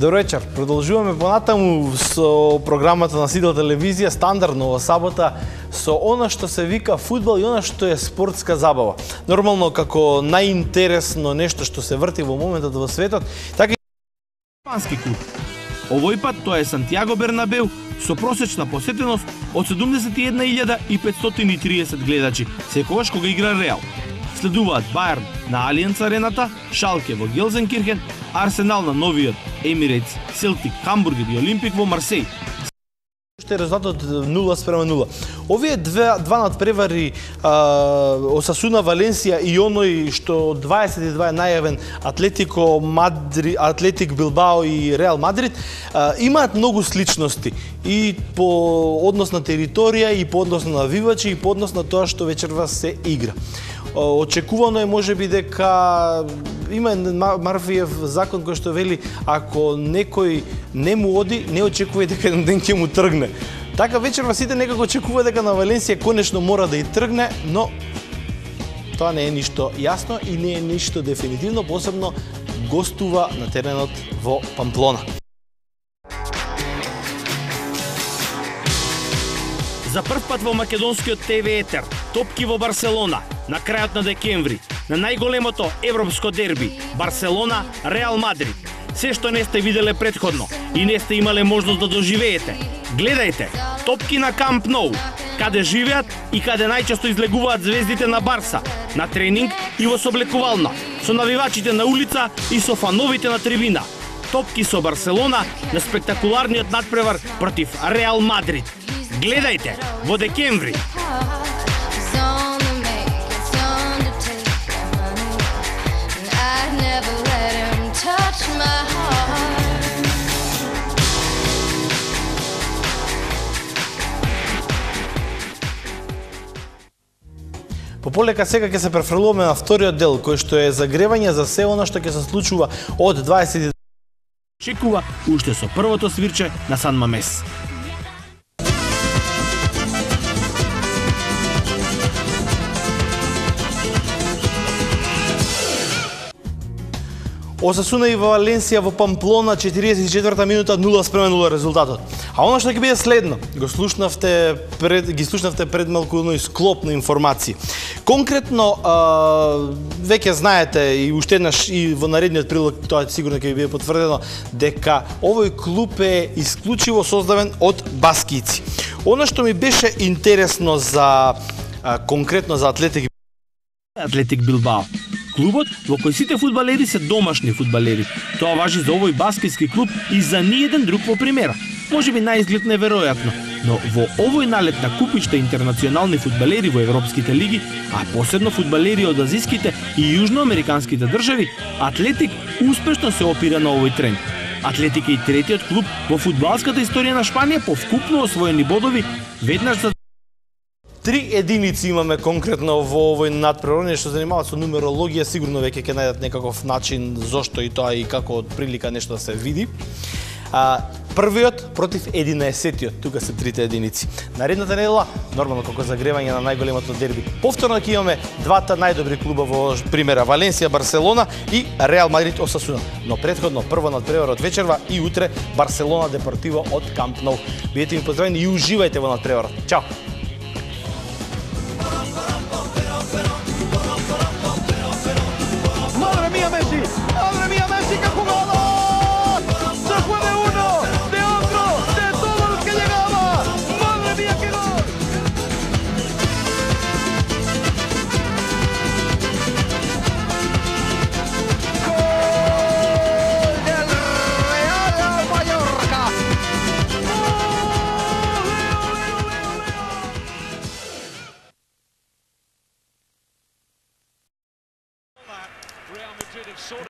Добро вечер. Продолжуваме понатаму со програмата на Сидел телевизија стандардно во сабота со она што се вика фудбал и она што е спортска забава. Нормално како најинтересно нешто што се врти во моментот во светот, така и испански клуб. Овој пат тоа е Сантиаго Бернабеу со просечна посетеност од 71.530 гледачи, секогаш кога игра Реал. Следуваат Бајерн на Алиенц арената, Шалке во Гелзенкирхен, Арсенал на новиот Емирейтс, Селтик, Хамбургер и Олимпик во Марсеј. Уште резултатот 0:0. Овие два надпревари Осасуна, Валенсија и оној што 22 најавен Атлетико Мадрид, Атлетик Билбао и Реал Мадрид имаат многу сличности и по однос на територија и по однос на навивачи и по однос на тоа што вечерва се игра. Очекувано е можеби дека има Марфиев закон кој што вели ако некој не му оди, не очекува дека еден ден ќе му тргне. Така вечерва сите некако очекува дека на Валенсија конечно мора да и тргне, но тоа не е ништо јасно и не е ништо дефинитивно, посебно гостува на теренот во Памплона. За прв пат во македонскиот ТВ етер, топки во Барселона, на крајот на декември, на најголемото европско дерби, Барселона Реал Мадрид. Се што не сте виделе претходно и не сте имале можност да доживеете, гледајте топки на Камп Ноу, каде живеат и каде најчесто излегуваат звездите на Барса, на тренинг и во соблекувална, со навивачите на улица и со фановите на трибина. Топки со Барселона на спектакуларниот надпревар против Реал Мадрид. Гледајте во декември. Пополека сега ќе се префрлуваме на вториот дел, кој што е загревање за се она што ќе се случува од 20. Чекува уште со првото свирче на Сан Мамес. Осасуна и Валенсија во Памплона, 44-та минута, 0:0 резултатот. А она што ќе биде следно, ги слушнавте пред малку едно склоп на информации. Конкретно, веќе знаете и уште еднаш и во наредниот прилог, тоа сигурно ќе ви биде потврдено, дека овој клуб е исклучиво создаден од баскици. Она што ми беше интересно за конкретно за Атлетик Билбао. Клубот во кој сите фудбалери се домашни фудбалери. Тоа важи за овој баскетски клуб и за ниеден друг во примера. Можеби наизглед неверојатно, но во овој налет на купиште интернационални фудбалери во европските лиги, а посебно фудбалери од азиските и јужноамериканските држави, Атлетик успешно се опира на овој тренд. Атлетик е и третиот клуб во фудбалската историја на Шпанија по вкупно освоени бодови, веднаш за 3 единици имаме конкретно во овој надпревар. Оние што занимаваат со нумерологија сигурно веќе ќе најдат некаков начин зошто и тоа и како од прилика нешто да се види. Првиот против 11-тиот, тука се 3 единици. Наредната недела, нормално како загревање на најголемото дерби. Повторно ќе имаме двата најдобри клуба во примера Валенсија, Барселона и Реал Мадрид, Осасуна. Но претходно прво надпреварот вечерва и утре Барселона Депортиво од Камп Ноу. Бидете ми поздравени и уживајте во надпреварот. Чао. Madre mía Messi, qué jugada, se fue de uno, de otro, de todos los que llegaba, madre mía qué gol. Gol del Real Mallorca. Real Madrid have sorted